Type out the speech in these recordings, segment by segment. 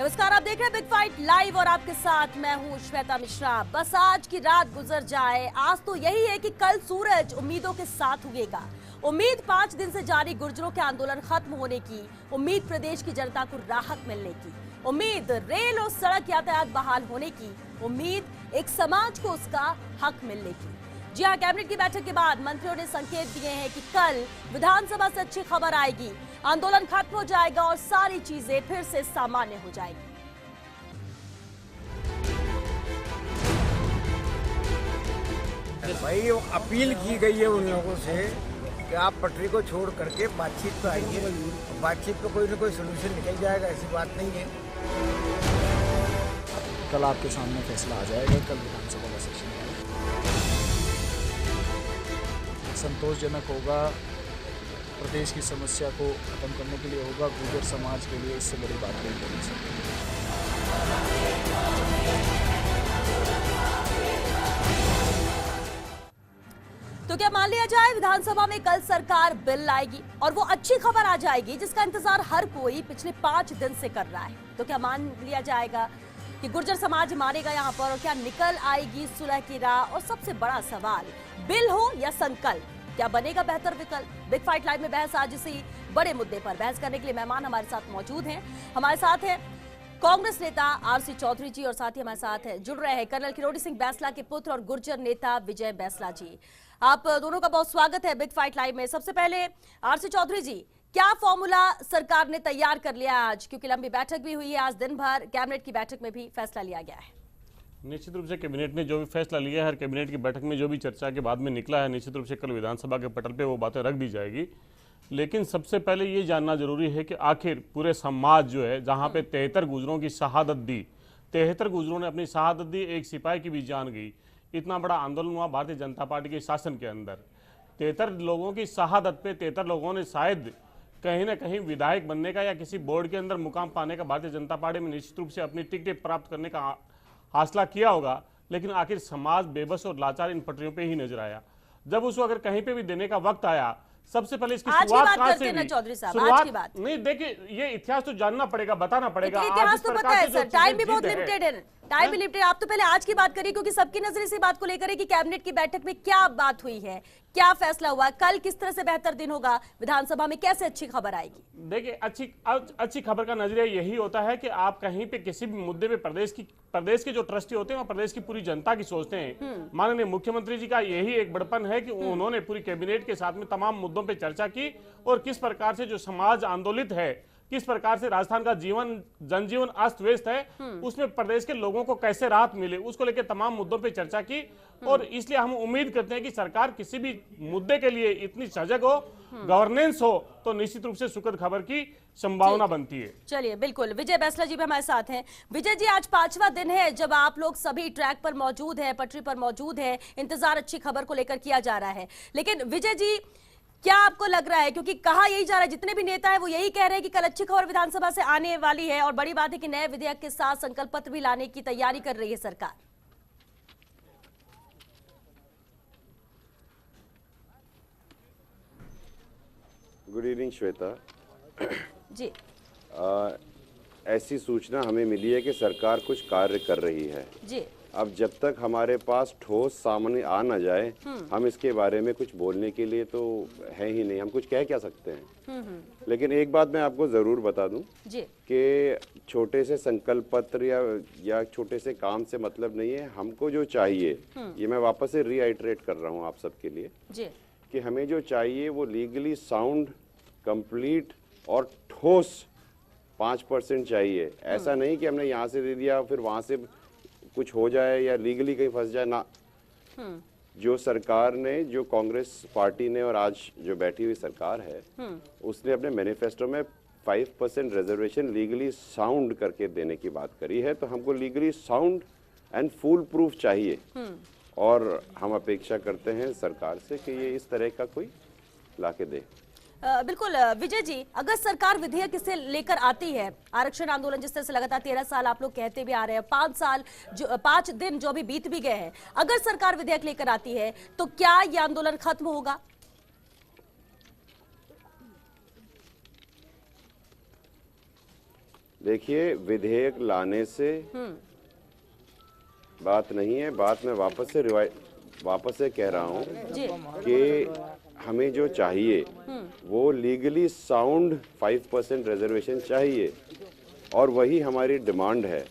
नमस्कार, आप देख रहे हैं बिग फाइट लाइव और आपके साथ मैं हूं श्वेता मिश्रा। बस आज की रात गुजर जाए, आज तो यही है कि कल सूरज उम्मीदों के साथ उगेगा। उम्मीद 5 दिन से जारी गुर्जरों के आंदोलन खत्म होने की, उम्मीद प्रदेश की जनता को राहत मिलने की, उम्मीद रेल और सड़क यातायात बहाल होने की, उम्मीद एक समाज को उसका हक मिलने की। जी हां, कैबिनेट की बैठक के बाद मंत्रियों ने संकेत दिए हैं कि कल विधानसभा से अच्छी खबर आएगी, आंदोलन खत्म हो जाएगा और सारी चीजें फिर से सामान्य हो जाएगी। भाई अपील की गई है उन लोगों से कि आप पटरी को छोड़ करके बातचीत पे आइए, बातचीत पे कोई ना कोई सोल्यूशन निकल जाएगा, ऐसी बात नहीं है। कल आपके सामने फैसला आ जाएगा, कल विधानसभा का सेशन है, संतोषजनक होगा, प्रदेश की समस्या को खत्म करने के लिए होगा, गुर्जर समाज के लिए इससे बड़ी बात नहीं कर सकती। तो क्या मान लिया जाए विधानसभा में कल सरकार बिल लाएगी और वो अच्छी खबर आ जाएगी जिसका इंतजार हर कोई पिछले 5 दिन से कर रहा है? तो क्या मान लिया जाएगा कि गुर्जर समाज मारेगा यहाँ पर और क्या निकल आएगी सुलह की राह? और सबसे बड़ा सवाल, बिल हो या संकल्प, क्या बनेगा बेहतर विकल्प? बिग फाइट लाइव में बहस आज इसी बड़े मुद्दे पर। बहस करने के लिए मेहमान हमारे साथ मौजूद हैं। हमारे साथ हैं कांग्रेस नेता आरसी चौधरी जी और साथ ही हमारे साथ है जुड़ रहे हैं कर्नल किरोड़ी सिंह बैंसला के पुत्र और गुर्जर नेता विजय बैंसला जी। आप दोनों का बहुत स्वागत है बिग फाइट लाइव में। सबसे पहले आरसी चौधरी जी, क्या फॉर्मूला सरकार ने तैयार कर लिया आज, क्योंकि लंबी बैठक भी हुई है आज दिन भर, कैबिनेट की बैठक में भी फैसला लिया गया है? निश्चित रूप से कैबिनेट ने जो भी फैसला लिया है, हर कैबिनेट की बैठक में जो भी चर्चा के बाद में निकला है, निश्चित रूप से कल विधानसभा के पटल पे वो बातें रख दी जाएगी। लेकिन सबसे पहले ये जानना जरूरी है कि आखिर पूरे समाज जो है, जहाँ पे 73 गुजरों की शहादत दी, 73 गुजरों ने अपनी शहादत दी, एक सिपाही की भी जान गई, इतना बड़ा आंदोलन हुआ भारतीय जनता पार्टी के शासन के अंदर। 73 लोगों की शहादत पे 73 लोगों ने शायद कहीं ना कहीं विधायक बनने का या किसी बोर्ड के अंदर मुकाम पाने का भारतीय जनता पार्टी में निश्चित रूप से अपनी टिकट प्राप्त करने का हासिल किया होगा। लेकिन आखिर समाज बेबस और लाचार इन पटरियों पे ही नजर आया। जब उसको अगर कहीं पे भी देने का वक्त आया, सबसे पहले इसकी शुरुआत कहां से हुई? चौधरी साहब, शुरुआत आज की बात नहीं, देखिए ये इतिहास तो जानना पड़ेगा, बताना पड़ेगा। इतिहास तो पता है सर, टाइम भी बहुत लिमिटेड है, टाइम भी लिमिटेड। आप तो पहले आज की बात करिए, क्योंकि सबकी नजर इसी बात को लेकर है कि कैबिनेट की बैठक में क्या बात हुई है, क्या फैसला हुआ, कल किस तरह से बेहतर दिन होगा, विधानसभा में कैसे अच्छी खबर आएगी? देखिए, अच्छी खबर का नजरिया यही होता है कि आप कहीं पे किसी भी मुद्दे पे प्रदेश के जो ट्रस्टी होते हैं, प्रदेश की पूरी जनता की सोचते हैं। माननीय मुख्यमंत्री जी का यही एक बड़पन है कि उन्होंने पूरी कैबिनेट के साथ में तमाम मुद्दों पे चर्चा की और किस प्रकार से जो समाज आंदोलित है, किस प्रकार से राजस्थान का जनजीवन अस्त व्यस्त है, उसमें प्रदेश के लोगों को कैसे राहत मिले, उसको लेकर तमाम मुद्दों पे चर्चा की। और इसलिए हम उम्मीद करते हैं कि सरकार किसी भी मुद्दे के लिए इतनी सजग हो, गवर्नेंस हो, तो निश्चित रूप से सुखद खबर की संभावना बनती है। चलिए, बिल्कुल। विजय बैंसला जी भी हमारे साथ हैं। विजय जी, आज 5वां दिन है जब आप लोग सभी ट्रैक पर मौजूद है, पटरी पर मौजूद है, इंतजार अच्छी खबर को लेकर किया जा रहा है। लेकिन विजय जी, क्या आपको लग रहा है, क्योंकि कहा यही जा रहा है, जितने भी नेता है वो यही कह रहे हैं कि कल अच्छी खबर विधानसभा से आने वाली है और बड़ी बात है कि नए विधेयक के साथ संकल्प पत्र भी लाने की तैयारी कर रही है सरकार? गुड इवनिंग श्वेता जी। ऐसी सूचना हमें मिली है कि सरकार कुछ कार्य कर रही है जी। अब जब तक हमारे पास ठोस सामने आ ना जाए, हम इसके बारे में कुछ बोलने के लिए तो है ही नहीं, हम कुछ कह क्या सकते हैं। लेकिन एक बात मैं आपको जरूर बता दूं कि छोटे से संकल्प पत्र या छोटे से काम से मतलब नहीं है। हमको जो चाहिए, ये मैं वापस से रीआइटरेट कर रहा हूँ आप सबके लिए कि हमें जो चाहिए वो लीगली साउंड, कंप्लीट और ठोस 5% चाहिए। ऐसा नहीं कि हमने यहाँ से दे दिया फिर वहां से कुछ हो जाए या लीगली कहीं फंस जाए ना। जो सरकार ने, जो कांग्रेस पार्टी ने और आज जो बैठी हुई सरकार है, उसने अपने मैनिफेस्टो में 5% रिजर्वेशन लीगली साउंड करके देने की बात करी है। तो हमको legally sound and full proof चाहिए और हम अपेक्षा करते हैं सरकार से कि ये इस तरह का कोई लाके दे। बिल्कुल विजय जी, अगर सरकार विधेयक इसे लेकर आती है, आरक्षण आंदोलन जिस तरह से लगातार 13 साल आप लोग कहते भी आ रहे हैं, 5 दिन जो भी बीत भी गए हैं, अगर सरकार विधेयक लेकर आती है तो क्या ये आंदोलन खत्म होगा? देखिए, विधेयक लाने से बात नहीं है, बात मैं वापस से कह रहा हूँ कि हमें जो चाहिए वो लीगली साउंड 5% रिजर्वेशन चाहिए और वही हमारी डिमांड है।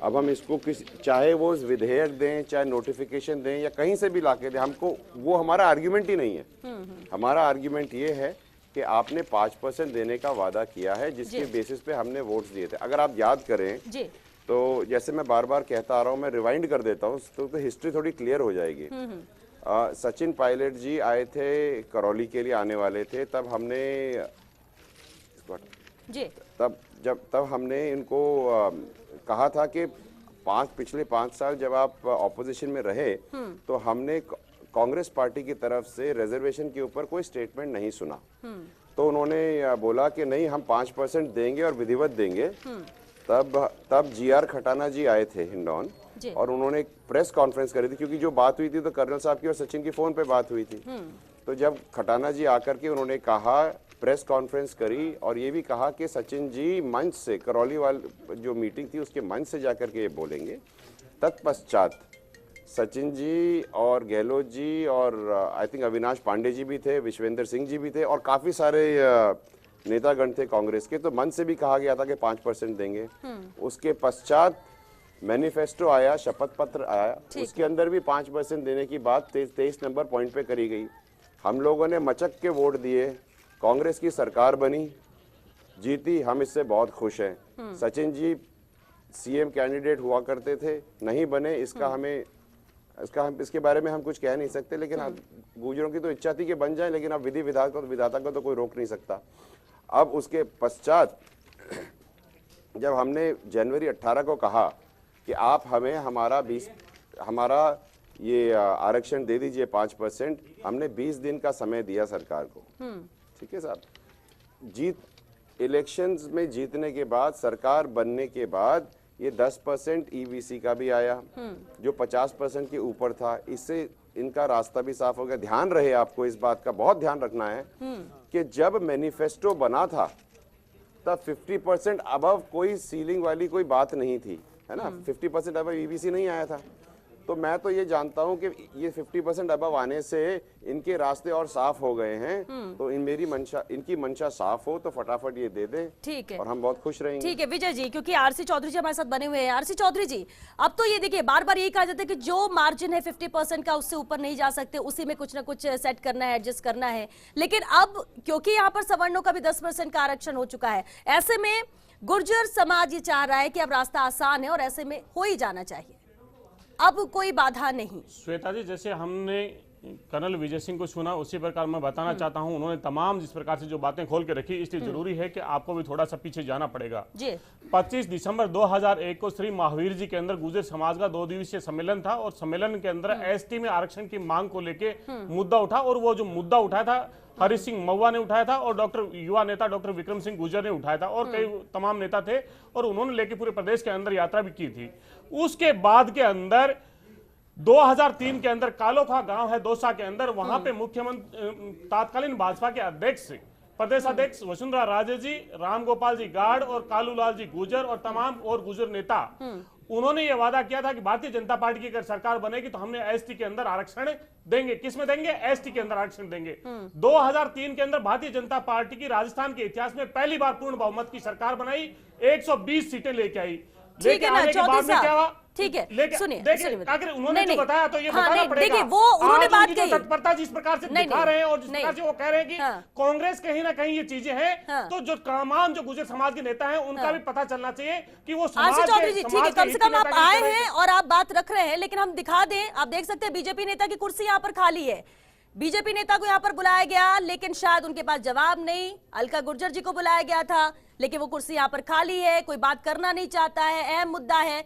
अब हम इसको चाहे वो विधेयक दें, चाहे नोटिफिकेशन दें या कहीं से भी लाके दें, हमको वो हमारा आर्ग्यूमेंट ही नहीं है। हमारा आर्ग्यूमेंट ये है कि आपने 5% देने का वादा किया है जिसके बेसिस पे हमने वोट्स दिए थे। अगर आप याद करें तो जैसे मैं बार बार कहता आ रहा हूँ, मैं रिवाइंड कर देता हूँ तो हिस्ट्री थोड़ी क्लियर हो जाएगी। सचिन पायलट जी आए थे, करौली के लिए आने वाले थे, तब हमने तब हमने इनको कहा था कि पिछले 5 साल जब आप ऑपोजिशन में रहे तो हमने कांग्रेस पार्टी की तरफ से रिजर्वेशन के ऊपर कोई स्टेटमेंट नहीं सुना। तो उन्होंने बोला कि नहीं, हम 5% देंगे और विधिवत देंगे। तब GR खटाना जी आए थे हिंडौन और उन्होंने एक प्रेस कॉन्फ्रेंस करी थी, क्योंकि जो बात हुई थी तो कर्नल साहब की और सचिन की फोन पे बात हुई थी। तो जब खटाना जी आकर के उन्होंने कहा, प्रेस कॉन्फ्रेंस करी और ये भी कहा कि सचिन जी मंच से, करौली वाली जो मीटिंग थी उसके मंच से जाकर के ये बोलेंगे। तत्पश्चात सचिन जी और गहलोत जी और आई थिंक अविनाश पांडे जी भी थे, विश्वेंद्र सिंह जी भी थे और काफी सारे नेतागण थे कांग्रेस के। तो मन से भी कहा गया था कि 5% देंगे। उसके पश्चात मैनिफेस्टो आया, शपथ पत्र आया, उसके अंदर भी 5% देने की बात 23 नंबर पॉइंट पे करी गई। हम लोगों ने मचक के वोट दिए, कांग्रेस की सरकार बनी, जीती, हम इससे बहुत खुश हैं। सचिन जी CM कैंडिडेट हुआ करते थे, नहीं बने, इसके बारे में हम कुछ कह नहीं सकते, लेकिन गुजरों की तो इच्छा थी कि बन जाए, लेकिन अब विधि विधाता को तो कोई रोक नहीं सकता। अब उसके पश्चात जब हमने जनवरी 18 को कहा कि आप हमें हमारा ये आरक्षण दे दीजिए 5%, हमने 20 दिन का समय दिया सरकार को। ठीक है साहब, इलेक्शंस में जीतने के बाद, सरकार बनने के बाद ये 10% EBC का भी आया जो 50% के ऊपर था। इससे इनका रास्ता भी साफ हो गया। ध्यान रहे, आपको इस बात का बहुत ध्यान रखना है कि जब मैनिफेस्टो बना था तब 50% अबव कोई सीलिंग वाली कोई बात नहीं थी, है ना। 50% अबव EBC नहीं आया था। तो मैं तो ये जानता हूं कि ये 50% अबव आने से इनके रास्ते और साफ हो गए हैं। तो इनकी मंशा साफ हो तो फटाफट ये दे दें। ठीक है, और हम बहुत खुश रहेंगे। ठीक है विजय जी, क्योंकि RC चौधरी जी हमारे साथ बने हुए हैं। RC चौधरी जी, अब तो ये देखिए बार बार यही कहा जाता है कि जो मार्जिन है 50% का, उससे ऊपर नहीं जा सकते, उसी में कुछ ना कुछ सेट करना है, एडजस्ट करना है। लेकिन अब क्योंकि यहाँ पर सवर्णों का भी 10% का आरक्षण हो चुका है, ऐसे में गुर्जर समाज ये चाह रहा है कि अब रास्ता आसान है और ऐसे में हो ही जाना चाहिए, अब कोई बाधा नहीं। श्वेता जी, जैसे हमने कर्नल विजय सिंह को सुना, उसी प्रकार मैं बताना चाहता हूं, उन्होंने तमाम जिस प्रकार से जो बातें खोल के रखी, इसलिए जरूरी है कि आपको भी थोड़ा सा पीछे जाना पड़ेगा। 25 दिसंबर 2001 को श्री महावीर जी के अंदर गुर्जर समाज का 2 दिवसीय सम्मेलन था और सम्मेलन के अंदर ST में आरक्षण की मांग को लेके मुद्दा उठा और वो जो मुद्दा उठाया था हरि सिंह महुआ ने उठाया था और युवा नेता डॉक्टर विक्रम सिंह गुर्जर ने उठाया था और कई तमाम नेता थे और उन्होंने लेके पूरे प्रदेश के अंदर यात्रा भी की थी। उसके बाद के अंदर 2003 के अंदर कालोखा गांव है दौसा के अंदर, वहां पे मुख्यमंत्री तात्कालीन भाजपा के अध्यक्ष प्रदेश अध्यक्ष वसुंधरा राजे जी, राम गोपाल जी गार्ड और कालूलाल जी गुर्जर और तमाम और गुर्जर नेता, उन्होंने ये वादा किया था कि भारतीय जनता पार्टी की अगर सरकार बनेगी तो हमने ST के अंदर आरक्षण देंगे। किसमें देंगे? ST के अंदर आरक्षण देंगे। 2003 के अंदर भारतीय जनता पार्टी की राजस्थान के इतिहास में पहली बार पूर्ण बहुमत की सरकार बनाई, 120 सीटें लेके आई। ठीक है ना चौधरी साहब, ठीक है, सुनिए अगर उन्होंने जो बताया तो ये बताना पड़ेगा। देखिए वो उन्होंने बात कही, तत्परता जिस प्रकार से दिखा रहे हैं और जिस प्रकार से वो कह रहे हैं कि कांग्रेस कहीं ना कहीं ये चीजें हैं, तो जो तमाम जो गुर्जर समाज के नेता हैं उनका भी पता चलना चाहिए कि वो चौधरी जी, ठीक है, कम से कम आप आए हैं और आप बात रख रहे हैं, लेकिन हम दिखा दें, आप देख सकते हैं बीजेपी नेता की कुर्सी यहाँ पर खाली है। बीजेपी नेता को यहाँ पर बुलाया गया, लेकिन शायद उनके पास जवाब नहीं। अलका गुर्जर जी को बुलाया गया था, लेकिन वो कुर्सी यहाँ पर खाली है, कोई बात करना नहीं चाहता है। अहम मुद्दा है,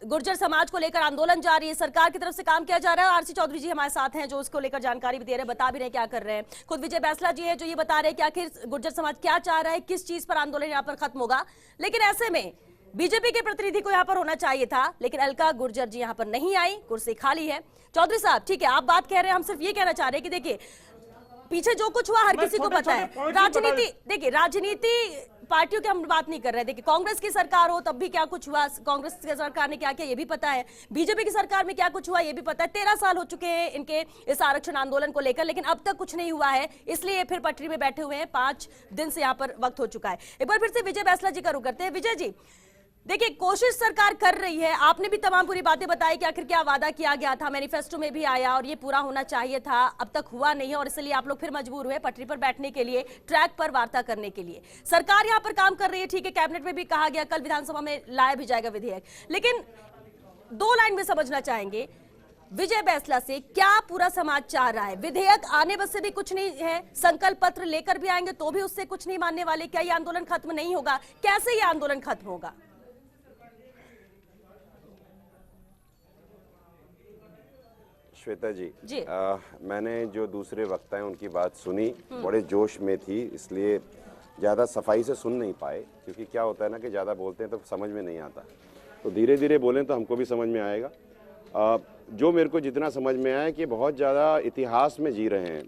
गुर्जर समाज को लेकर आंदोलन जारी है, सरकार की तरफ से काम किया जा रहा है। RC चौधरी जी हमारे साथ हैं जो उसको लेकर जानकारी भी दे रहे हैं, बता भी रहे हैं क्या कर रहे हैं। खुद विजय बैसला जी है जो ये बता रहे हैं कि आखिर गुर्जर समाज क्या चाह रहा है, किस चीज पर आंदोलन यहाँ पर खत्म होगा। लेकिन ऐसे में बीजेपी के प्रतिनिधि को यहाँ पर होना चाहिए था, लेकिन अलका गुर्जर जी यहाँ पर नहीं आई, कुर्सी खाली है। चौधरी साहब, ठीक है, आप बात कह रहे हैं, हम सिर्फ ये कहना चाह रहे हैं कि देखिए पीछे जो कुछ हुआ हर किसी को पता है। राजनीति, देखिए राजनीति पार्टियों की हम बात नहीं कर रहे। देखिए, कांग्रेस की सरकार हो तब भी क्या कुछ हुआ, कांग्रेस की सरकार ने क्या किया ये भी पता है, बीजेपी की सरकार में क्या कुछ हुआ ये भी पता है। 13 साल हो चुके हैं इनके इस आरक्षण आंदोलन को लेकर, लेकिन अब तक कुछ नहीं हुआ है, इसलिए फिर पटरी में बैठे हुए हैं। 5 दिन से यहाँ पर वक्त हो चुका है। एक बार फिर से विजय बैसला जी का रुख करते हैं। विजय जी, देखिए, कोशिश सरकार कर रही है, आपने भी तमाम पूरी बातें बताई कि आखिर क्या वादा किया गया था, मैनिफेस्टो में भी आया और ये पूरा होना चाहिए था, अब तक हुआ नहीं है और इसलिए आप लोग फिर मजबूर हुए पटरी पर बैठने के लिए, ट्रैक पर वार्ता करने के लिए। सरकार यहां पर काम कर रही है, ठीक है, कैबिनेट में भी कहा गया, कल विधानसभा में लाया भी जाएगा विधेयक, लेकिन 2 लाइन में समझना चाहेंगे विजय बैसला से, क्या पूरा समाज चाह रहा है? विधेयक आने बस से भी कुछ नहीं है, संकल्प पत्र लेकर भी आएंगे तो भी उससे कुछ नहीं मानने वाले, क्या ये आंदोलन खत्म नहीं होगा? कैसे ये आंदोलन खत्म होगा? श्वेता जी, जी। मैंने जो दूसरे वक्ता हैं उनकी बात सुनी, बड़े जोश में थी, इसलिए ज़्यादा सफाई से सुन नहीं पाए, क्योंकि क्या होता है ना कि ज़्यादा बोलते हैं तो समझ में नहीं आता, तो धीरे धीरे बोलें तो हमको भी समझ में आएगा। जो मेरे को जितना समझ में आया कि बहुत ज़्यादा इतिहास में जी रहे हैं,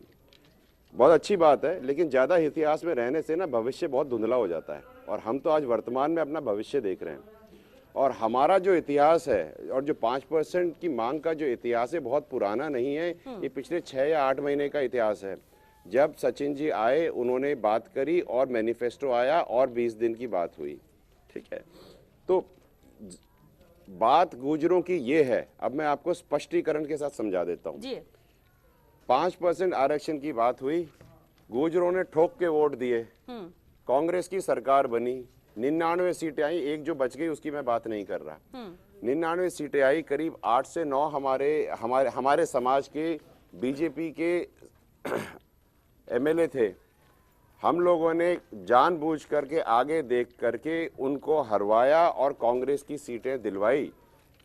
बहुत अच्छी बात है, लेकिन ज़्यादा इतिहास में रहने से ना भविष्य बहुत धुंधला हो जाता है, और हम तो आज वर्तमान में अपना भविष्य देख रहे हैं। और हमारा जो इतिहास है और जो 5% की मांग का जो इतिहास है बहुत पुराना नहीं है, ये पिछले 6 या 8 महीने का इतिहास है। जब सचिन जी आए, उन्होंने बात करी और मैनिफेस्टो आया और 20 दिन की बात हुई, ठीक है। तो बात गुर्जरों की ये है, अब मैं आपको स्पष्टीकरण के साथ समझा देता हूँ। 5% आरक्षण की बात हुई, गुर्जरों ने ठोक के वोट दिए, कांग्रेस की सरकार बनी, 99 सीटें आई, एक जो बच गई उसकी मैं बात नहीं कर रहा। 99 सीटें आई, करीब 8 से 9 हमारे समाज के बीजेपी के एमएलए थे। हम लोगों ने जानबूझ करके आगे देख करके उनको हरवाया और कांग्रेस की सीटें दिलवाई,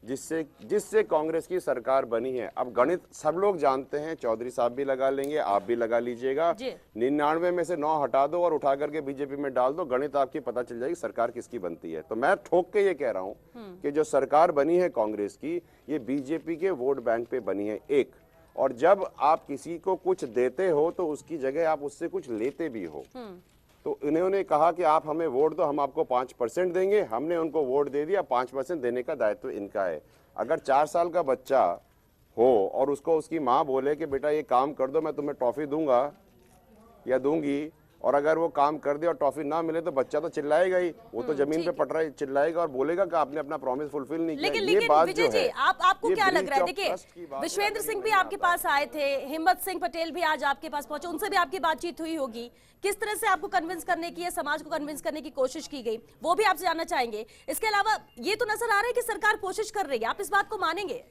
जिससे कांग्रेस की सरकार बनी है। अब गणित सब लोग जानते हैं, चौधरी साहब भी लगा लेंगे, आप भी लगा लीजिएगा, 99 में से 9 हटा दो और उठा करके बीजेपी में डाल दो, गणित आपकी पता चल जाएगी सरकार किसकी बनती है। तो मैं ठोक के ये कह रहा हूं कि जो सरकार बनी है कांग्रेस की, ये बीजेपी के वोट बैंक पे बनी है, एक। और जब आप किसी को कुछ देते हो तो उसकी जगह आप उससे कुछ लेते भी हो। तो इन्होंने कहा कि आप हमें वोट दो, हम आपको 5% देंगे, हमने उनको वोट दे दिया, 5% देने का दायित्व इनका है। अगर 4 साल का बच्चा हो और उसको उसकी माँ बोले कि बेटा ये काम कर दो, मैं तुम्हें टॉफी दूंगा या दूंगी, और अगर वो काम कर दे और टॉफी ना मिले तो बच्चा तो चिल्लाएगा ही, वो तो जमीन पे पट रहा है, चिल्लाएगा और बोलेगा कि आपने अपना प्रॉमिस फुलफिल नहीं किया। लेकिन विजय जी, आपको क्या लग रहा है? देखिए, विश्वेंद्र सिंह भी आपके पास आए थे, हिम्मत सिंह पटेल भी आज आपके पास पहुंचे, उनसे भी आपकी बातचीत हुई होगी, किस तरह से आपको कन्विंस करने की, समाज को कन्विंस करने की कोशिश की गई, वो भी आपसे जानना चाहेंगे। इसके अलावा ये तो नजर आ रहा है कि सरकार कोशिश कर रही है, आप इस बात को मानेंगे?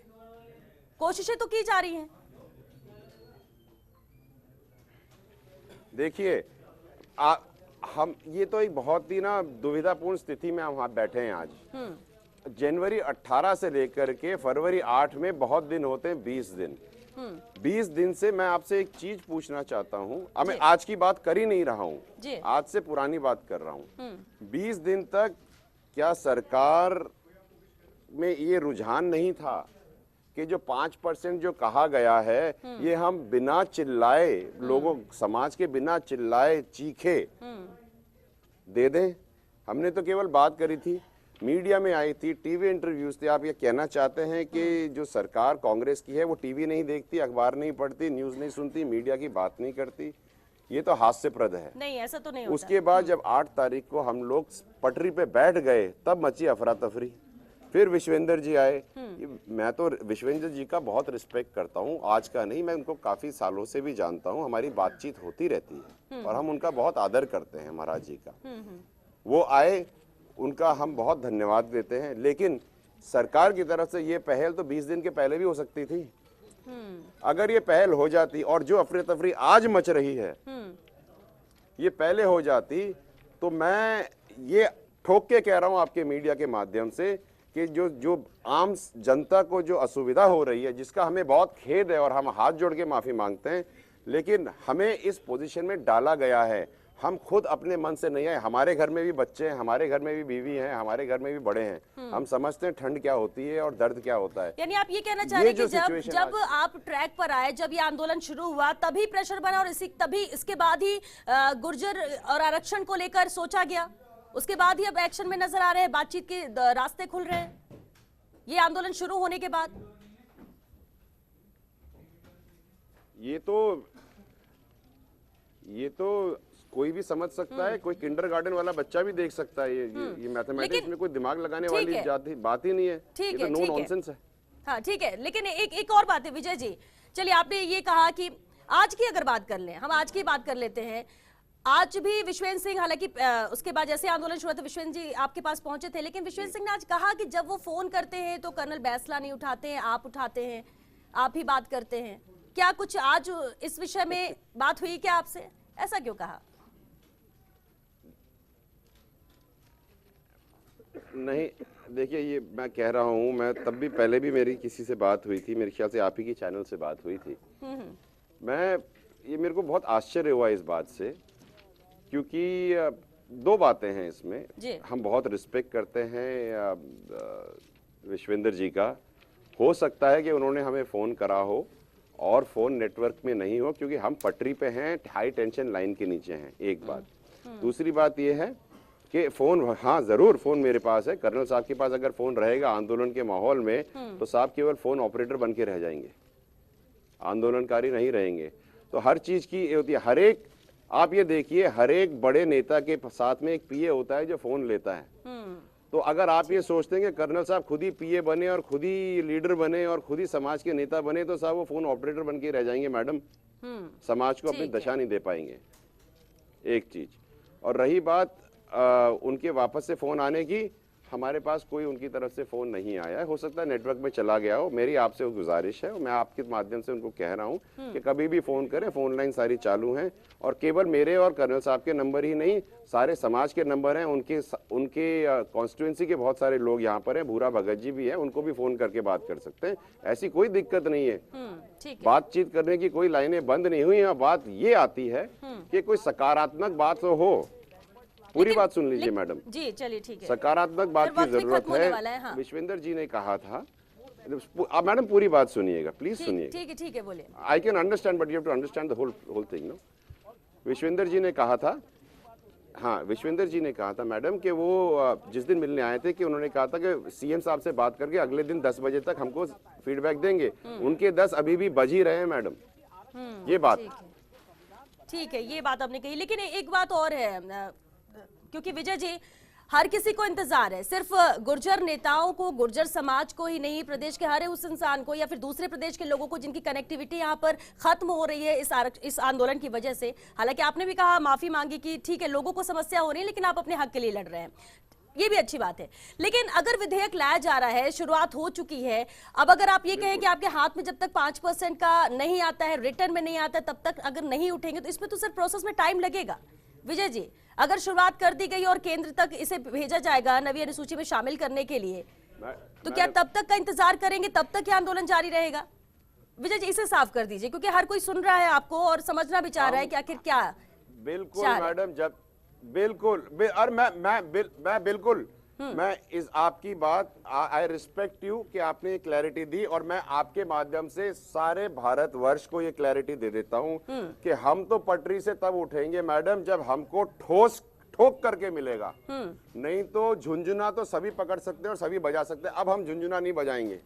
कोशिशें तो की जा रही हैं। देखिए, हम ये तो एक बहुत ही ना दुविधापूर्ण स्थिति में हम वहां बैठे हैं आज। जनवरी 18 से लेकर के फरवरी 8 में बहुत दिन होते हैं, 20 दिन। 20 दिन से मैं आपसे एक चीज पूछना चाहता हूं, अब मैं आज की बात कर ही नहीं रहा हूं, आज से पुरानी बात कर रहा हूं। 20 दिन तक क्या सरकार में ये रुझान नहीं था कि जो 5% जो कहा गया है, ये हम बिना चिल्लाए, लोगों समाज के बिना चिल्लाए चीखे दे दें? हमने तो केवल बात करी थी, मीडिया में आई थी, टीवी इंटरव्यूज थे। आप ये कहना चाहते हैं कि जो सरकार कांग्रेस की है वो टीवी नहीं देखती, अखबार नहीं पढ़ती, न्यूज नहीं सुनती, मीडिया की बात नहीं करती? ये तो हास्यप्रद है। नहीं, ऐसा तो नहीं होता। उसके बाद जब 8 तारीख को हम लोग पटरी पे बैठ गए, तब मची अफरा तफरी। फिर विश्वेंद्र जी आए। मैं तो विश्वेंद्र जी का बहुत रिस्पेक्ट करता हूँ, आज का नहीं, मैं उनको काफी सालों से भी जानता हूँ, हमारी बातचीत होती रहती है और हम उनका बहुत आदर करते हैं, महाराज जी का। वो आए, उनका हम बहुत धन्यवाद देते हैं, लेकिन सरकार की तरफ से ये पहल तो 20 दिन के पहले भी हो सकती थी। अगर ये पहल हो जाती और जो अफरा तफरी आज मच रही है ये पहले हो जाती, तो मैं ये ठोक के कह रहा हूं आपके मीडिया के माध्यम से कि जो आम जनता को जो असुविधा हो रही है, जिसका हमें बहुत खेद है और हम हाथ जोड़ के माफी मांगते हैं, लेकिन हमें इस पोजीशन में डाला गया है। हम खुद अपने मन से नहीं आए, हमारे घर में भी बच्चे हैं, हमारे घर में भी बीवी हैं, हमारे घर में भी बड़े हैं, हम समझते हैं ठंड क्या होती है और दर्द क्या होता है। यानी आप ये कहना चाह रहे हैं कि जब आप ट्रैक पर आए, जब ये आंदोलन शुरू हुआ, तभी प्रेशर बना और तभी इसके बाद ही गुर्जर और आरक्षण को लेकर सोचा गया? उसके बाद ही अब एक्शन में नजर आ रहे हैं, बातचीत के रास्ते खुल रहे हैं ये आंदोलन शुरू होने के बाद। ये तो कोई भी समझ सकता है, कोई किंडरगार्टन वाला बच्चा भी देख सकता है। ये मैथमेटिक्स में कोई दिमाग लगाने वाली बात ही नहीं है। ठीक है, नो नॉनसेंस है। हाँ ठीक है, लेकिन एक और बात है विजय जी, चलिए आपने ये कहा कि आज की अगर बात कर लें, हम आज की बात कर लेते हैं। आज भी विश्वेंद्र सिंह, हालांकि उसके बाद जैसे आंदोलन शुरू हुआ था विश्वेंद्र जी आपके पास पहुंचे थे, लेकिन विश्वेंद्र सिंह ने आज कहा कि जब वो फोन करते हैं तो कर्नल बैंसला नहीं उठाते हैं, आप उठाते हैं, आप ही बात करते हैं। क्या कुछ आज इस विषय में बात हुई क्या आपसे? ऐसा क्यों कहा? नहीं, देखिए, ये मैं कह रहा हूँ, मैं तब भी पहले भी मेरी किसी से बात हुई थी, मेरे ख्याल से आप ही की चैनल से बात हुई थी। मेरे को बहुत आश्चर्य हुआ इस बात से, क्योंकि दो बातें हैं इसमें। हम बहुत रिस्पेक्ट करते हैं विश्वेंद्र जी का। हो सकता है कि उन्होंने हमें फ़ोन करा हो और फ़ोन नेटवर्क में नहीं हो, क्योंकि हम पटरी पे हैं, हाई टेंशन लाइन के नीचे हैं, एक बात। दूसरी बात ये है कि फ़ोन, हाँ ज़रूर फ़ोन मेरे पास है। कर्नल साहब के पास अगर फ़ोन रहेगा आंदोलन के माहौल में, तो साहब केवल फ़ोन ऑपरेटर बन के रह जाएंगे, आंदोलनकारी नहीं रहेंगे। तो हर चीज़ की होती है, हर एक, आप ये देखिए, हर एक बड़े नेता के साथ में एक पीए होता है जो फ़ोन लेता है। तो अगर आप ये सोचते हैं कि कर्नल साहब खुद ही पीए बने और खुद ही लीडर बने और खुद ही समाज के नेता बने, तो साहब वो फ़ोन ऑपरेटर बन के रह जाएंगे मैडम, समाज को अपनी दशा नहीं दे पाएंगे, एक चीज़। और रही बात उनके वापस से फ़ोन आने की, हमारे पास कोई उनकी तरफ से फ़ोन नहीं आया है। हो सकता है नेटवर्क में चला गया हो। मेरी आपसे गुजारिश है, मैं आपके माध्यम से उनको कह रहा हूं कि कभी भी फ़ोन करें, फ़ोन लाइन सारी चालू हैं, और केवल मेरे और कर्नल साहब के नंबर ही नहीं, सारे समाज के नंबर हैं। उनके कॉन्स्टिट्यूंसी के बहुत सारे लोग यहाँ पर हैं, भूरा भगत जी भी हैं, उनको भी फ़ोन करके बात कर सकते हैं, ऐसी कोई दिक्कत नहीं है। बातचीत करने की कोई लाइनें बंद नहीं हुई हैं। बात ये आती है कि कोई सकारात्मक बात तो हो। पूरी बात सुन लीजिए मैडम जी, चलिए ठीक है। सकारात्मक बात की जरूरत है। हाँ। विश्वेंद्र जी ने कहा था, आप मैडम पूरी बात सुनिएगा, प्लीज सुनिएगा। ठीक है, बोलिए। I can understand, but you have to understand the whole thing, no. Vishwendra ji ने कहा था, हाँ, विश्वेंद्र जी ने कहा था मैडम कि वो जिस दिन मिलने आए थे, कि उन्होंने कहा था कि सीएम साहब से बात करके अगले दिन 10 बजे तक हमको फीडबैक देंगे। उनके 10 अभी भी बज ही रहे हैं मैडम, ये बात। ठीक है, ये बात आपने कही, लेकिन एक बात और है, क्योंकि विजय जी, हर किसी को इंतजार है, सिर्फ गुर्जर नेताओं को, गुर्जर समाज को ही नहीं, प्रदेश के हर उस इंसान को या फिर दूसरे प्रदेश के लोगों को जिनकी कनेक्टिविटी यहाँ पर खत्म हो रही है इस आंदोलन की वजह से। हालांकि आपने भी कहा, माफी मांगी कि ठीक है लोगों को समस्या हो रही है, लेकिन आप अपने हक के लिए लड़ रहे हैं, ये भी अच्छी बात है। लेकिन अगर विधेयक लाया जा रहा है, शुरुआत हो चुकी है, अब अगर आप ये कहें कि आपके हाथ में जब तक 5% का नहीं आता है, रिटर्न में नहीं आता, तब तक अगर नहीं उठेंगे, तो इसमें तो सिर्फ प्रोसेस में टाइम लगेगा। विजय जी, अगर शुरुआत कर दी गई और केंद्र तक इसे भेजा जाएगा नवी अनुसूची में शामिल करने के लिए, तो क्या तब तक का इंतजार करेंगे? तब तक यह आंदोलन जारी रहेगा? विजय जी, इसे साफ कर दीजिए, क्योंकि हर कोई सुन रहा है आपको और समझना भी चाह रहा है कि आखिर क्या। बिल्कुल मैडम, जब बिल्कुल, और मैं बिल्कुल, मैं इस आपकी बात, आई रिस्पेक्ट यू कि आपने क्लैरिटी दी, और मैं आपके माध्यम से सारे भारतवर्ष को ये क्लैरिटी दे देता हूं कि हम तो पटरी से तब उठेंगे मैडम जब हमको ठोक करके मिलेगा। नहीं तो झुंझुना तो सभी पकड़ सकते हैं और सभी बजा सकते हैं, अब हम झुंझुना नहीं बजाएंगे,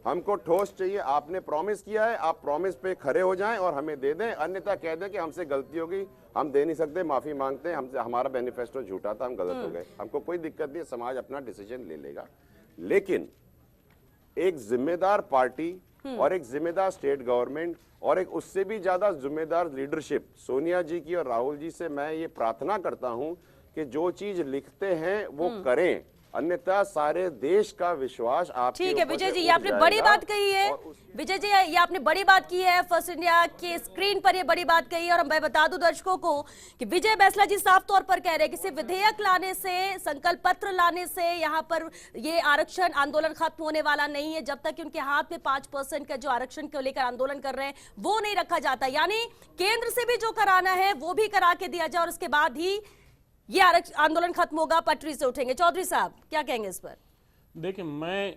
हमको ठोस चाहिए। आपने प्रॉमिस किया है, आप प्रॉमिस पे खड़े हो जाएं और हमें दे दें, अन्यथा कह दें कि हमसे गलती हो गई, हम दे नहीं सकते, माफी मांगते हैं, हमसे हमारा मैनिफेस्टो झूठा था, हम गलत हो गए। हमको कोई दिक्कत नहीं, समाज अपना डिसीजन ले लेगा। लेकिन एक जिम्मेदार पार्टी और एक जिम्मेदार स्टेट गवर्नमेंट और एक उससे भी ज्यादा जिम्मेदार लीडरशिप सोनिया जी की और राहुल जी से मैं ये प्रार्थना करता हूं कि जो चीज लिखते हैं वो करें, अन्यथा सारे देश का विश्वास आपके ठीक है विजय जी, ये आपने बड़ी बात कही है। विजय जी, ये आपने बड़ी बात की है, फर्स्ट इंडिया के स्क्रीन पर ये बड़ी बात कही है। और मैं बता दूं दर्शकों को कि विजय बैंसला जी साफ तौर पर कह रहे हैं कि सिर्फ विधेयक लाने से, संकल्प पत्र लाने से यहाँ पर ये आरक्षण आंदोलन खत्म होने वाला नहीं है, जब तक उनके हाथ में 5% का जो आरक्षण को लेकर आंदोलन कर रहे हैं वो नहीं रखा जाता। यानी केंद्र से भी जो कराना है वो भी करा के दिया जाए और उसके बाद ही ये आंदोलन खत्म होगा, पटरी से उठेंगे। चौधरी साहब क्या कहेंगे इस पर? देखिए, मैं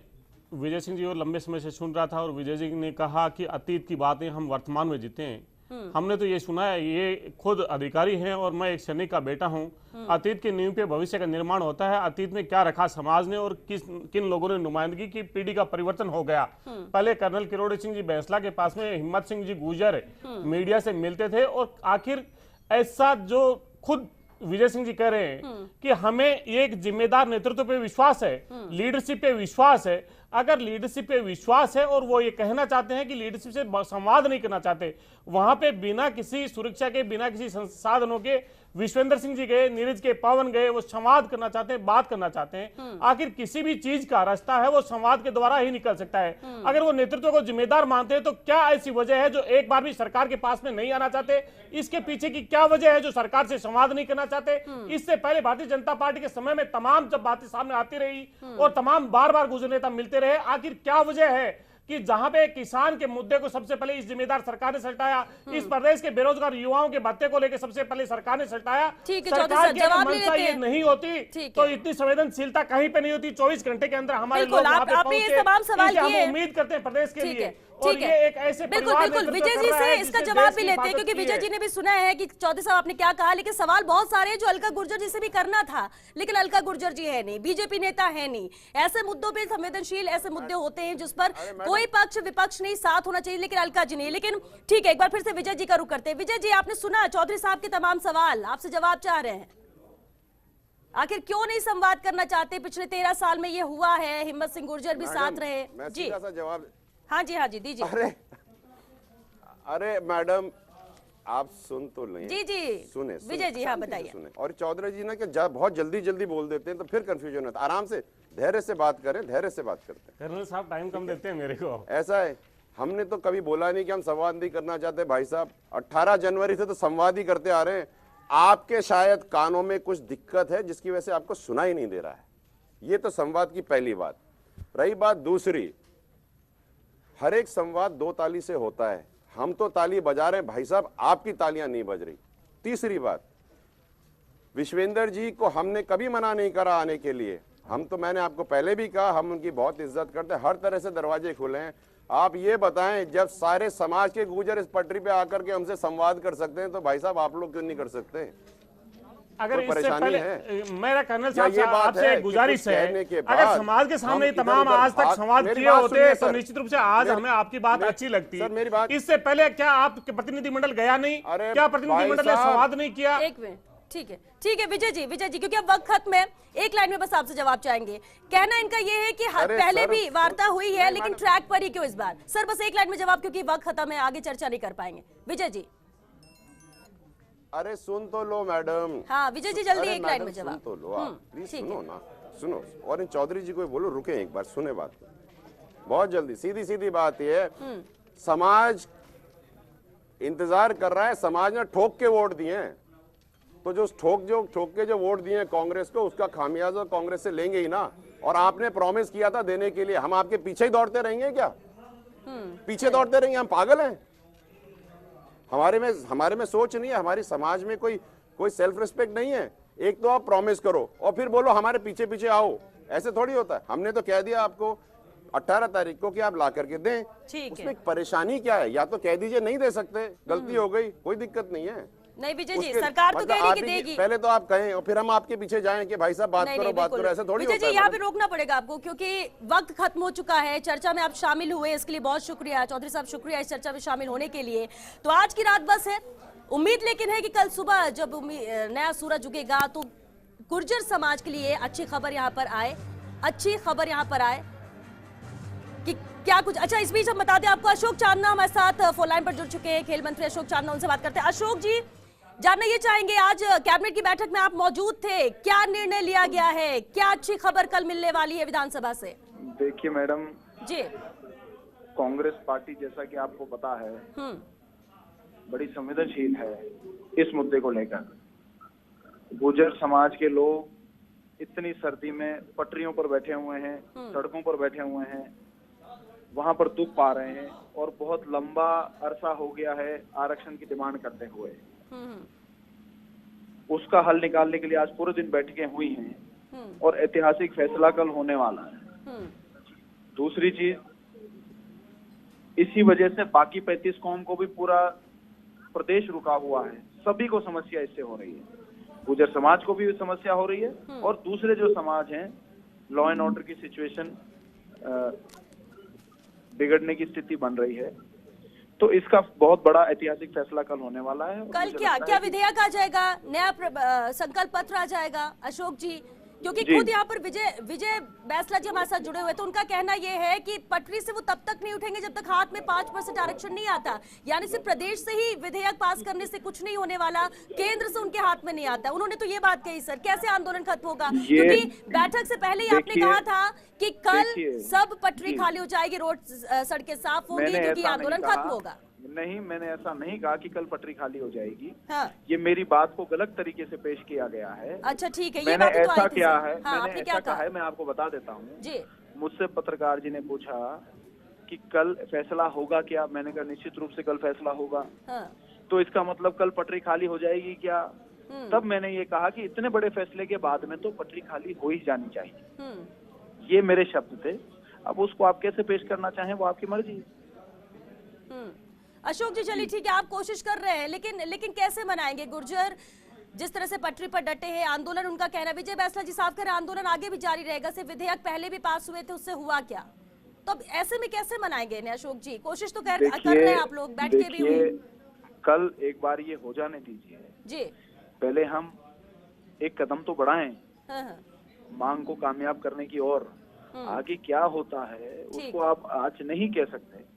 विजय सिंह जी को लंबे समय से सुन रहा था और विजय जी ने कहा कि अतीत की बातें हम वर्तमान में जीते हैं। हमने तो ये सुना है, ये खुद अधिकारी हैं और मैं एक सैनिक का बेटा हूं। अतीत की नींव पे भविष्य का निर्माण होता है। अतीत में क्या रखा समाज ने और किन लोगों ने नुमाइंदगी की, पीढ़ी का परिवर्तन हो गया। पहले कर्नल किरोड़ी सिंह जी बैंसला के पास में हिम्मत सिंह जी गुर्जर मीडिया से मिलते थे, और आखिर ऐसा जो खुद विजय सिंह जी कह रहे हैं कि हमें एक जिम्मेदार नेतृत्व पे विश्वास है, लीडरशिप पे विश्वास है। अगर लीडरशिप पे विश्वास है और वो ये कहना चाहते हैं कि लीडरशिप से संवाद नहीं करना चाहते, वहां पे बिना किसी सुरक्षा के, बिना किसी संसाधनों के विश्वेंद्र सिंह जी गए, नीरज के पवन गए, वो संवाद करना चाहते हैं, बात करना चाहते हैं। आखिर किसी भी चीज का रास्ता है वो संवाद के द्वारा ही निकल सकता है। अगर वो नेतृत्व को जिम्मेदार मानते हैं तो क्या ऐसी वजह है जो एक बार भी सरकार के पास में नहीं आना चाहते? इसके पीछे की क्या वजह है जो सरकार से संवाद नहीं करना चाहते? इससे पहले भारतीय जनता पार्टी के समय में तमाम जब बातें सामने आती रही और तमाम बार बार गुजर नेता मिलते रहे, आखिर क्या वजह है कि जहां पे किसान के मुद्दे को सबसे पहले इस जिम्मेदार सरकार ने सल्टाया, इस प्रदेश के बेरोजगार युवाओं के भत्ते को लेकर सबसे पहले सरकार ने सल्टाया। सरकार की मंशा ये नहीं होती तो इतनी संवेदनशीलता कहीं पे नहीं होती। 24 घंटे के अंदर हमारे लोग वहां पे पहुंचे। हम उम्मीद करते हैं प्रदेश के लिए, और ये एक ऐसे बिल्कुल विजय जी से इसका जवाब भी लेते हैं, क्योंकि विजय जी ने भी सुना है कि चौधरी साहब आपने क्या कहा, लेकिन सवाल बहुत सारे हैं जो अलका गुर्जर जी से भी करना था, लेकिन अलका गुर्जर जी है नहीं, बीजेपी नेता है नहीं। ऐसे मुद्दों पे संवेदनशील ऐसे मुद्दे होते हैं जिस पर कोई पक्ष विपक्ष नहीं, साथ होना चाहिए, लेकिन अलका जी नहीं। लेकिन ठीक है, एक बार फिर से विजय जी का रुख करते हैं। विजय जी, आपने सुना चौधरी साहब के तमाम सवाल, आपसे जवाब चाह रहे हैं। आखिर क्यों नहीं संवाद करना चाहते? पिछले 13 साल में ये हुआ है, हिम्मत सिंह गुर्जर भी साथ रहे जी। जवाब हाँ जी दीजिए। अरे मैडम, आप सुन तो लें। जी सुने विजय जी, हाँ बताइए। सुने। और चौधरी जी ना कि बहुत जल्दी बोल देते हैं तो फिर कंफ्यूजन होता है। आराम से धैर्य से बात करें, धैर्य से बात करते हैं। कर्नल साहब टाइम कम देते हैं मेरे को। ऐसा है, हमने तो कभी बोला नहीं कि हम संवाद नहीं करना चाहते। भाई साहब 18 जनवरी से तो संवाद ही करते आ रहे हैं। आपके शायद कानों में कुछ दिक्कत है जिसकी वजह से आपको सुनाई नहीं दे रहा है। ये तो संवाद की पहली बात। रही बात दूसरी, हर एक संवाद 2 ताली से होता है। हम तो ताली बजा रहे हैं भाई साहब, आपकी तालियां नहीं बज रही। तीसरी बात, विश्वेंद्र जी को हमने कभी मना नहीं करा आने के लिए। हम तो, मैंने आपको पहले भी कहा, हम उनकी बहुत इज्जत करते हैं, हर तरह से दरवाजे खुले हैं। आप ये बताएं, जब सारे समाज के गुर्जर इस पटरी पे आकर के हमसे संवाद कर सकते हैं तो भाई साहब आप लोग क्यों नहीं कर सकते? अगर इससे पहले मेरा कर्नल साहब ये बात आपसे एक गुजारिश है, अगर समाज के सामने तमाम आज तक संवाद किए होते तो निश्चित रूप से आज हमें आपकी बात अच्छी लगती है। इससे पहले क्या आप प्रतिनिधिमंडल गया नहीं? क्या प्रतिनिधिमंडल ने संवाद नहीं किया? एक मिनट, ठीक है विजय जी, क्योंकि अब वक्त खत्म है, एक लाइन में बस आपसे जवाब चाहेंगे। कहना इनका ये है कि पहले भी वार्ता हुई है लेकिन ट्रैक पर ही क्यों इस बार? सर बस एक लाइन में जवाब, क्योंकि वक्त खत्म है, आगे चर्चा नहीं कर पाएंगे। विजय जी। अरे सुन तो लो मैडम। हाँ विजय जी, जल्दी एक लाइन में जवाब। सुन तो लो आप, प्लीज सुनो ना, सुनो। और इन चौधरी जी को बोलो रुके एक बार, सुने बात बहुत जल्दी। सीधी बात ये है, समाज इंतजार कर रहा है। समाज ने ठोक के वोट दिए हैं, तो जो ठोक के जो वोट दिए हैं कांग्रेस को, उसका खामियाजा कांग्रेस से लेंगे ही ना। और आपने प्रॉमिस किया था देने के लिए। हम आपके पीछे ही दौड़ते रहेंगे क्या? पीछे दौड़ते रहेंगे? हम पागल हैं? हमारे में सोच नहीं है, हमारी समाज में कोई सेल्फ रिस्पेक्ट नहीं है। एक तो आप प्रॉमिस करो और फिर बोलो हमारे पीछे आओ, ऐसे थोड़ी होता है। हमने तो कह दिया आपको 18 तारीख को कि आप ला करके दें। उसमें परेशानी क्या है? या तो कह दीजिए नहीं दे सकते, गलती हो गई, कोई दिक्कत नहीं है। नहीं विजय जी, सरकार तो कह रही कि देगी। पहले तो आप कहें और फिर हम आपके पीछे जाएं कि भाई साहब बात करो, ऐसे थोड़ी विजय जी, यहाँ पे रोकना पड़ेगा आपको, क्योंकि वक्त खत्म हो चुका है। चर्चा में आप शामिल हुए, इसके लिए बहुत शुक्रिया चौधरी साहब, शुक्रिया इस चर्चा में शामिल होने के लिए। तो आज की रात बस है, उम्मीद लेकिन है कि कल सुबह जब नया सूरज उगेगा तो गुर्जर समाज के लिए अच्छी खबर यहाँ पर आए, कि क्या कुछ। अच्छा, इस बीच हम बता दें आपको, अशोक चांदना हमारे साथ फोन लाइन पर जुड़ चुके हैं, खेल मंत्री अशोक चांदना, उनसे बात करते हैं। अशोक जी, जानना ये चाहेंगे, आज कैबिनेट की बैठक में आप मौजूद थे, क्या निर्णय लिया गया है? क्या अच्छी खबर कल मिलने वाली है विधानसभा से? देखिए मैडम जी, कांग्रेस पार्टी जैसा कि आपको पता है बड़ी संवेदनशील है इस मुद्दे को लेकर। गुर्जर समाज के लोग इतनी सर्दी में पटरियों पर बैठे हुए हैं, सड़कों पर बैठे हुए हैं, वहां पर दुख पा रहे हैं और बहुत लंबा अरसा हो गया है आरक्षण की डिमांड करते हुए। उसका हल निकालने के लिए आज पूरे दिन बैठकें हुई हैं और ऐतिहासिक फैसला कल होने वाला है। दूसरी चीज, इसी वजह से बाकी 35 कौम को भी पूरा प्रदेश रुका हुआ है, सभी को समस्या इससे हो रही है। गुर्जर समाज को भी समस्या हो रही है और दूसरे जो समाज हैं, लॉ एंड ऑर्डर की सिचुएशन बिगड़ने की स्थिति बन रही है। तो इसका बहुत बड़ा ऐतिहासिक फैसला कल होने वाला है। कल क्या विधेयक आ जाएगा, नया संकल्प पत्र आ जाएगा अशोक जी? क्योंकि खुद यहाँ पर विजय बैसला जी हमारे साथ जुड़े हुए, तो उनका कहना ये है कि पटरी से वो तब तक नहीं उठेंगे जब तक हाथ में 5% आरक्षण नहीं आता। यानी सिर्फ प्रदेश से ही विधेयक पास करने से कुछ नहीं होने वाला, केंद्र से उनके हाथ में नहीं आता। उन्होंने तो ये बात कही। सर, कैसे आंदोलन खत्म होगा? क्योंकि बैठक से पहले ही आपने कहा था कि कल सब पटरी खाली हो जाएगी, रोड सड़कें साफ होंगी क्योंकि आंदोलन खत्म होगा। नहीं, मैंने ऐसा नहीं कहा कि कल पटरी खाली हो जाएगी। हाँ। ये मेरी बात को गलत तरीके से पेश किया गया है। अच्छा ठीक है, मैंने ऐसा क्या है, हाँ, मैंने ऐसा कहा है, मैं आपको बता देता हूँ जी। मुझसे पत्रकार जी ने पूछा कि कल फैसला होगा क्या? मैंने कहा निश्चित रूप से कल फैसला होगा। हाँ। तो इसका मतलब कल पटरी खाली हो जाएगी क्या? तब मैंने ये कहा कि इतने बड़े फैसले के बाद में तो पटरी खाली हो ही जानी चाहिए। ये मेरे शब्द थे। अब उसको आप कैसे पेश करना चाहें वो आपकी मर्जी है। अशोक जी चलिए ठीक है, आप कोशिश कर रहे हैं, लेकिन कैसे मनाएंगे? गुर्जर जिस तरह से पटरी पर डटे हैं, आंदोलन उनका कहना, विजय बैसला जी साफ करें, आंदोलन आगे भी जारी रहेगा। सिर्फ विधेयक पहले भी पास हुए थे, उससे हुआ क्या? तो अब ऐसे में कैसे मनाएंगे अशोक जी? कोशिश तो कर रहे हैं आप लोग, बैठ के भी हुई। कल एक बार ये हो जाने दीजिए जी, पहले हम एक कदम तो बढ़ाएं हाँ। मांग को कामयाब करने की ओर। आगे क्या होता है उसको आप आज नहीं कह सकते,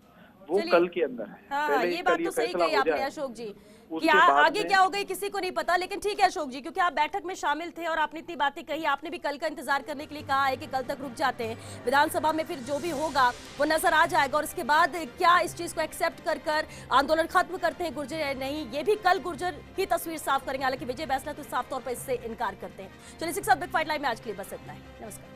वो कल के अंदर है। हाँ, ये बात तो सही कही आपने अशोक जी कि आगे क्या हो गई किसी को नहीं पता। लेकिन ठीक है अशोक जी, क्योंकि आप बैठक में शामिल थे और आपने इतनी बातें कही, आपने भी कल का इंतजार करने के लिए कहा है कि कल तक रुक जाते हैं, विधानसभा में फिर जो भी होगा वो नजर आ जाएगा और इसके बाद क्या इस चीज को एक्सेप्ट कर आंदोलन खत्म करते हैं गुर्जर या नहीं, ये भी कल गुर्जर ही तस्वीर साफ करेंगे। हालांकि विजय बैसला तो साफ तौर पर इससे इनकार करते हैं। चलिए 6 बिग फाइट लाइव में आज के लिए बस इतना है। नमस्कार।